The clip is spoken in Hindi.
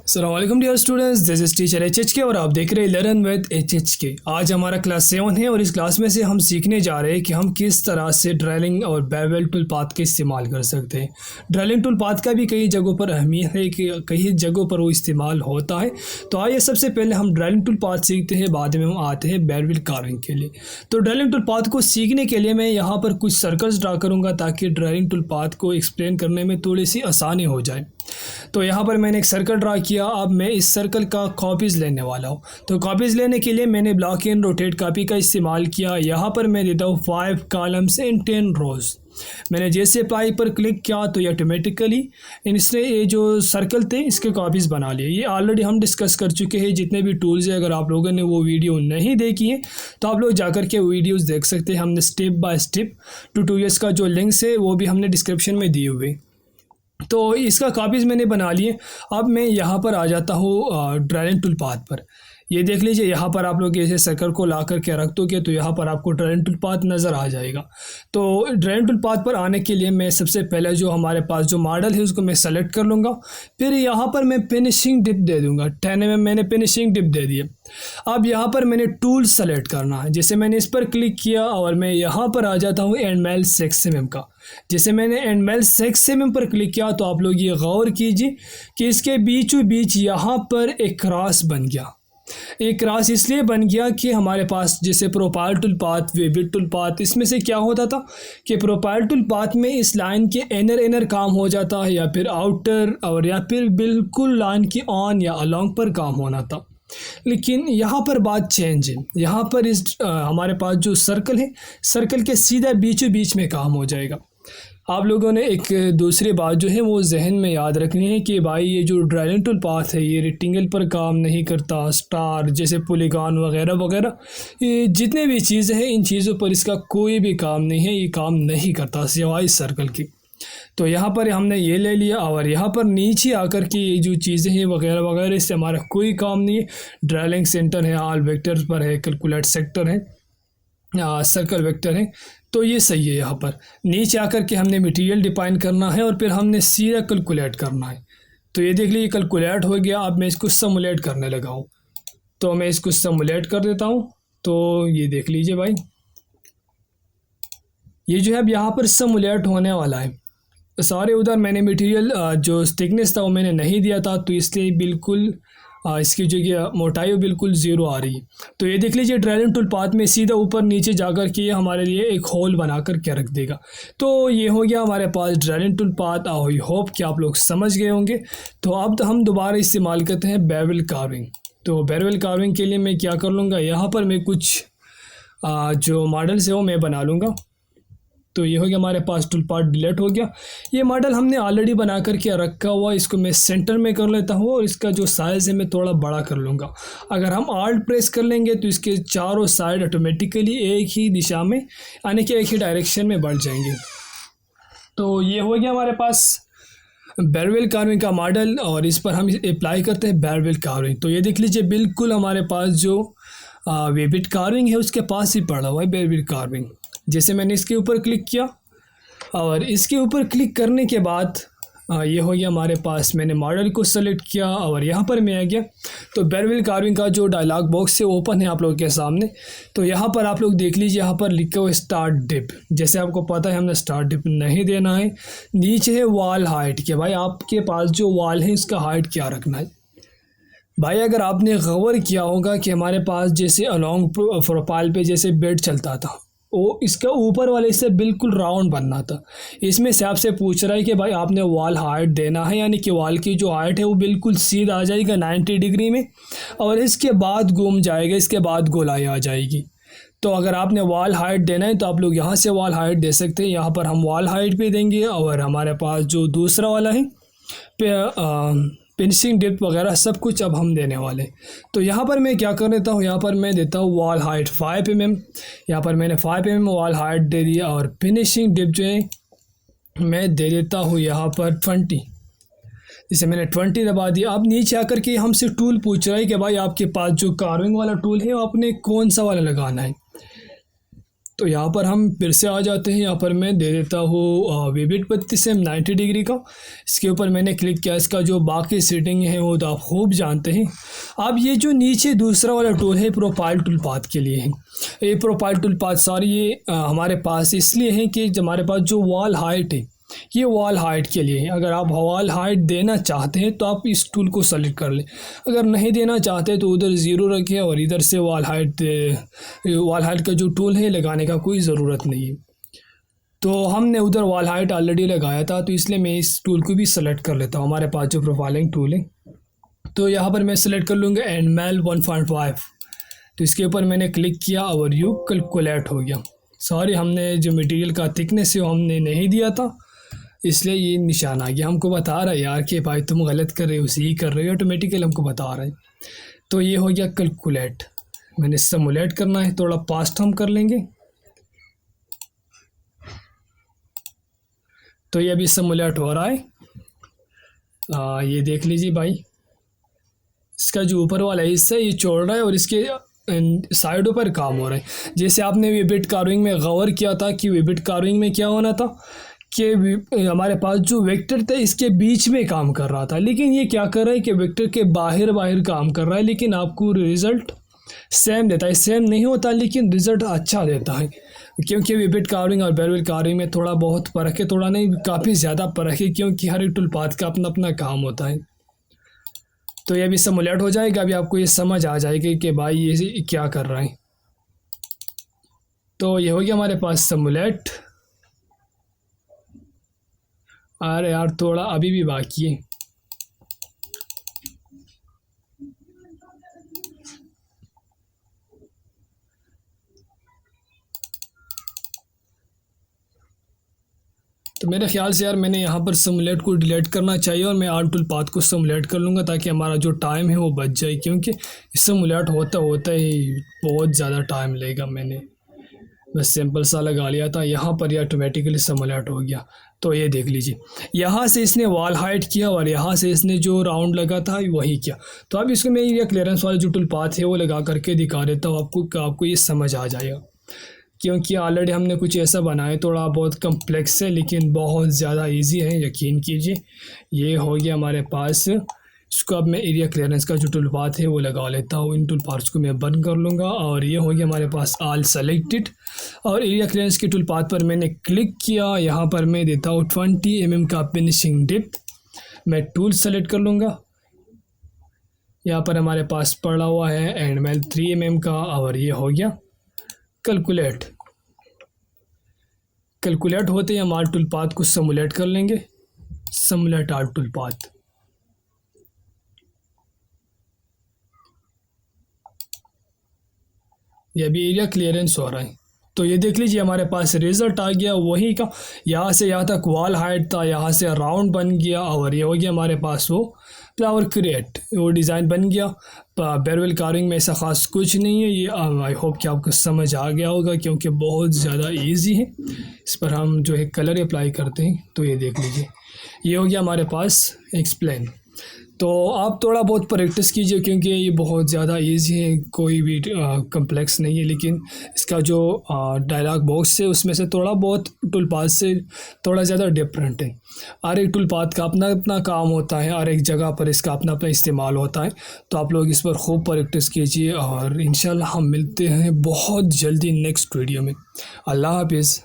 अस्सलामुअलैकुम dear students, this is teacher H K और आप देख रहे हैं लर्न विद एच के। आज हमारा क्लास 7 है और इस क्लास में से हम सीखने जा रहे हैं कि हम किस तरह से ड्रेलिंग और बेवल टूल पाथ का इस्तेमाल कर सकते हैं। ड्रेलिंग टूल पाथ का भी कई जगहों पर अहमियत है कि कई जगहों पर वो इस्तेमाल होता है। तो आइए सबसे पहले हम ड्रेलिंग टूल पाथ सीखते हैं, बाद में हम आते हैं बेवल कार्विंग के लिए। तो ड्रेलिंग टूल पाथ को सीखने के लिए मैं यहाँ पर कुछ सर्कल्स ड्रा करूँगा ताकि ड्रेलिंग टूल पाथ को एक्सप्लेन करने में थोड़ी सी आसानी हो जाए। तो यहाँ पर मैंने एक सर्कल ड्रा किया। अब मैं इस सर्कल का कॉपीज़ लेने वाला हूँ। तो कॉपीज़ लेने के लिए मैंने ब्लॉक इन रोटेट कॉपी का इस्तेमाल किया। यहाँ पर मैं देता हूँ 5 कॉलम्स इन 10 रोज़। मैंने जैसे अप्लाई पर क्लिक किया तो ये ऑटोमेटिकली इसने ये जो सर्कल थे इसके कॉपीज़ बना लिए। ये ऑलरेडी हम डिस्कस कर चुके हैं जितने भी टूल्स हैं। अगर आप लोगों ने वो वीडियो नहीं देखी है तो आप लोग जाकर के वीडियोस देख सकते हैं। हमने स्टेप बाय स्टेप ट्यूटोरियल्स का जो लिंक्स है वो भी हमने डिस्क्रिप्शन में दिए हुए। तो इसका कॉपीज़ मैंने बना लिए। अब मैं यहाँ पर आ जाता हूँ ड्रेलिंग टूल पाथ पर। ये देख लीजिए, यहाँ पर आप लोग ऐसे सर्कल को ला करके रख दोगे तो यहाँ पर आपको ड्रेलिंग टूल पाथ नज़र आ जाएगा। तो ड्रेलिंग टूल पाथ पर आने के लिए मैं सबसे पहले जो हमारे पास जो मॉडल है उसको मैं सेलेक्ट कर लूँगा। फिर यहाँ पर मैं फिनिशिंग डिप दे दूँगा। 10 mm मैंने फिनिशिंग डिप दे दिया। अब यहाँ पर मैंने टूल सेलेक्ट करना है। जैसे मैंने इस पर क्लिक किया और मैं यहाँ पर आ जाता हूँ एंडमेल 6 mm का। जैसे मैंने एंडमेल 6 mm पर क्लिक किया तो आप लोग ये गौर कीजिए कि इसके बीचों बीच यहाँ पर एक क्रॉस बन गया। एक क्रॉस इसलिए बन गया कि हमारे पास जैसे प्रोफाइल टूल पाथ, वेबिट टूल पाथ, इसमें से क्या होता था कि प्रोफाइल टूल पाथ में इस लाइन के इनर काम हो जाता है या फिर आउटर और या फिर बिल्कुल लाइन की ऑन या अलोंग पर काम होना था। लेकिन यहाँ पर बात चेंज है। यहाँ पर हमारे पास जो सर्कल है, सर्कल के सीधा बीचों बीच में काम हो जाएगा। आप लोगों ने एक दूसरी बात जो है वो जहन में याद रखनी है कि भाई ये जो ड्रेलिंग टूल पाथ है ये रेक्टेंगल पर काम नहीं करता। स्टार जैसे पॉलीगॉन वगैरह वगैरह ये जितने भी चीज़ें हैं इन चीज़ों पर इसका कोई भी काम नहीं है। ये काम नहीं करता सिवाय सर्कल की। तो यहाँ पर हमने ये ले लिया और यहाँ पर नीचे आकर के ये जो चीज़ें हैं वगैरह वगैरह इससे हमारा कोई काम नहीं है। ड्रेलिंग सेंटर है, ऑल वेक्टर्स पर है, कैलकुलेट सेक्टर है, सर्कल वेक्टर है। तो ये सही है। यहाँ पर नीचे आकर के हमने मटेरियल डिफाइन करना है और फिर हमने सीधा कैलकुलेट करना है। तो ये देख लीजिए कैलकुलेट हो गया। अब मैं इसको सिमुलेट करने लगा हूँ। तो मैं इसको सिमुलेट कर देता हूँ। तो ये देख लीजिए भाई, ये जो है अब यहाँ पर सिमुलेट होने वाला है। सारे उधर मैंने मटेरियल जो थिकनेस था वो मैंने नहीं दिया था तो इसलिए बिल्कुल इसकी जो मोटाई बिल्कुल ज़ीरो आ रही है। तो ये देख लीजिए ड्रेलिंग टूल पाथ में सीधा ऊपर नीचे जाकर के हमारे लिए एक होल बना कर के रख देगा। तो ये हो गया हमारे पास ड्रेलिंग टूल पाथ। आई होप कि आप लोग समझ गए होंगे। तो अब तो हम दोबारा इस्तेमाल करते हैं बेवल कार्विंग। तो बेवल कार्विंग के लिए मैं क्या कर लूँगा, यहाँ पर मैं कुछ जो मॉडल्स है वो मैं बना लूँगा। तो ये हो गया हमारे पास टूल पार्ट डिलीट हो गया। ये मॉडल हमने ऑलरेडी बना करके रखा हुआ। इसको मैं सेंटर में कर लेता हूँ और इसका जो साइज़ है मैं थोड़ा बड़ा कर लूँगा। अगर हम आल्ट प्रेस कर लेंगे तो इसके चारों साइड ऑटोमेटिकली एक ही दिशा में यानी कि एक ही डायरेक्शन में बढ़ जाएंगे। तो ये हो गया हमारे पास बेवल कार्विंग का मॉडल और इस पर हम अप्लाई करते हैं बेवल कार्विंग। तो ये देख लीजिए बिल्कुल हमारे पास जो वेबिट कार्विंग है उसके पास ही पड़ा हुआ है बेवल कार्विंग। जैसे मैंने इसके ऊपर क्लिक किया और इसके ऊपर क्लिक करने के बाद ये हो गया हमारे पास। मैंने मॉडल को सेलेक्ट किया और यहाँ पर मैं आ गया। तो बेवल कार्विंग का जो डायलॉग बॉक्स है ओपन है आप लोगों के सामने। तो यहाँ पर आप लोग देख लीजिए, यहाँ पर लिखा हुआ स्टार्ट डिप। जैसे आपको पता है हमने स्टार्ट डिप नहीं देना है। नीचे है वॉल हाइट के, भाई आपके पास जो वॉल है इसका हाइट क्या रखना है। भाई अगर आपने गौर किया होगा कि हमारे पास जैसे अलोंग प्रोफाइल पे जैसे बेड चलता था वो इसका ऊपर वाले से बिल्कुल राउंड बनना था। इसमें से आपसे पूछ रहा है कि भाई आपने वॉल हाइट देना है, यानी कि वॉल की जो हाइट है वो बिल्कुल सीधा आ जाएगा 90 डिग्री में और इसके बाद घूम जाएगा, इसके बाद गोलाई आ जाएगी। तो अगर आपने वॉल हाइट देना है तो आप लोग यहाँ से वॉल हाइट दे सकते हैं। यहाँ पर हम वॉल हाइट पे देंगे और हमारे पास जो दूसरा वाला है फिनिशिंग डिप वगैरह सब कुछ अब हम देने वाले। तो यहाँ पर मैं क्या कर देता हूँ, यहाँ पर मैं देता हूँ वॉल हाइट 5 mm। यहाँ पर मैंने 5 mm वॉल हाइट दे दिया और फिनिशिंग डिप जो है मैं दे देता हूँ यहाँ पर 20। इसे मैंने 20 दबा दिया। अब नीचे आकर के हमसे टूल पूछ रहा है कि भाई आपके पास जो कार्विंग वाला टूल है वो आपने कौन सा वाला लगाना है। तो यहाँ पर हम फिर से आ जाते हैं। यहाँ पर मैं दे देता हूँ विविड पत्ती से 90 डिग्री का। इसके ऊपर मैंने क्लिक किया। इसका जो बाकी सेटिंग है वो तो आप खूब जानते हैं। अब ये जो नीचे दूसरा वाला टूल है प्रोफाइल टूल पाथ के लिए है। ये प्रोफाइल टूल पाथ सारी ये हमारे पास इसलिए है कि हमारे पास जो वॉल हाइट है ये वॉल हाइट के लिए है। अगर आप वॉल हाइट देना चाहते हैं तो आप इस टूल को सेलेक्ट कर लें। अगर नहीं देना चाहते तो उधर ज़ीरो रखें और इधर से वॉल हाइट का जो टूल है लगाने का कोई ज़रूरत नहीं है। तो हमने उधर वॉल हाइट ऑलरेडी लगाया था तो इसलिए मैं इस टूल को भी सेलेक्ट कर लेता हूँ। हमारे पास जो प्रोफाइलिंग टूल है तो यहाँ पर मैं सेलेक्ट कर लूँगा एंडमेल 1.5। तो इसके ऊपर मैंने क्लिक किया और यू कैलकुलेट हो गया। सॉरी, हमने जो मटेरियल का थिकनेस है वो हमने नहीं दिया था, इसलिए ये निशान आ गया। हमको बता रहा है यार कि भाई तुम गलत कर रहे हो, सही कर रहे हो, ऑटोमेटिकली हमको बता रहा है। तो ये हो गया कैलकुलेट। मैंने सिमुलेट करना है, थोड़ा पास्ट हम कर लेंगे। तो ये अभी सिमुलेट हो रहा है। ये देख लीजिए भाई, इसका जो ऊपर वाला हिस्सा ये छोड़ रहा है और इसके साइडों पर काम हो रहा है। जैसे आपने विबिट कार्विंग में गौर किया था कि विबिट कार्विंग में क्या होना था कि हमारे पास जो वेक्टर था इसके बीच में काम कर रहा था, लेकिन ये क्या कर रहा है कि वेक्टर के बाहर काम कर रहा है, लेकिन आपको रिज़ल्ट सेम देता है। सेम नहीं होता लेकिन रिज़ल्ट अच्छा देता है, क्योंकि विबिट कार्विंग और बेवल कार्विंग में थोड़ा बहुत फ़र्क है, थोड़ा नहीं काफ़ी ज़्यादा फ़र्क है, क्योंकि हर एक टूल पाथ का अपना अपना काम होता है। तो ये भी सिमुलेट हो जाएगा। अभी आपको ये समझ आ जाएगी कि भाई ये क्या कर रहा है। तो ये हो गया हमारे पास सिमुलेट। अरे यार थोड़ा अभी भी बाकी है। तो मेरे ख्याल से यार मैंने यहाँ पर सिमुलेट को डिलीट करना चाहिए और मैं आर्म टूल पाथ को सिमुलेट कर लूँगा ताकि हमारा जो टाइम है वो बच जाए, क्योंकि सिमुलेट होता ही बहुत ज़्यादा टाइम लेगा। मैंने बस सिंपल सा लगा लिया था, यहाँ पर ये ऑटोमेटिकली सिमुलेट हो गया। तो ये देख लीजिए, यहाँ से इसने वॉल हाइट किया और यहाँ से इसने जो राउंड लगा था वही किया। तो अब इसको मैं ये क्लियरेंस वाला जो टूल पाथ है वो लगा करके दिखा देता हूँ आपको ये समझ आ जाएगा, क्योंकि ऑलरेडी हमने कुछ ऐसा बनाया थोड़ा बहुत कम्प्लेक्स है लेकिन बहुत ज़्यादा इजी है, यकीन कीजिए। ये हो गया हमारे पास। इसको अब मैं एरिया क्लियरेंस का जो टूल पाथ है वो लगा लेता हूँ। इन टूल पाथ्स को मैं बंद कर लूँगा और ये हो गया हमारे पास ऑल सेलेक्टेड। और एरिया क्लियरेंस के टूल पाथ पर मैंने क्लिक किया। यहाँ पर मैं देता हूँ 20 mm का फिनिशिंग डिप्थ। मैं टूल सेलेक्ट कर लूँगा। यहाँ पर हमारे पास पड़ा हुआ है एंडमेल 3 mm का और ये हो गया कैलकुलेट। कैलकुलेट होते ही हम आर्ट टूल पाथ को सिमुलेट कर लेंगे। Simulate art tool path. ये अभी एरिया क्लियरेंस हो रहा है। तो ये देख लीजिए हमारे पास रिजल्ट आ गया वही का। यहाँ से यहाँ तक वॉल हाइट था, यहाँ से राउंड बन गया और ये हो गया हमारे पास वो फ्लावर क्रिएट, वो डिज़ाइन बन गया। बेवल कार्विंग में ऐसा ख़ास कुछ नहीं है। ये आई होप कि आपको समझ आ गया होगा, क्योंकि बहुत ज़्यादा इजी है। इस पर हम जो है कलर अप्लाई करते हैं। तो ये देख लीजिए, ये हो गया हमारे पास एक्सप्लेन। तो आप थोड़ा बहुत प्रैक्टिस कीजिए, क्योंकि ये बहुत ज़्यादा इजी है, कोई भी कम्प्लेक्स नहीं है। लेकिन इसका जो डायलॉग बॉक्स है उसमें से थोड़ा बहुत टूल पाथ से थोड़ा ज़्यादा डिफरेंट है। हर एक टूल पाथ का अपना अपना काम होता है, हर एक जगह पर इसका अपना अपना इस्तेमाल होता है। तो आप लोग इस पर खूब प्रैक्टिस कीजिए और इंशाल्लाह हम मिलते हैं बहुत जल्दी नेक्स्ट वीडियो में। अल्लाह हाफिज़।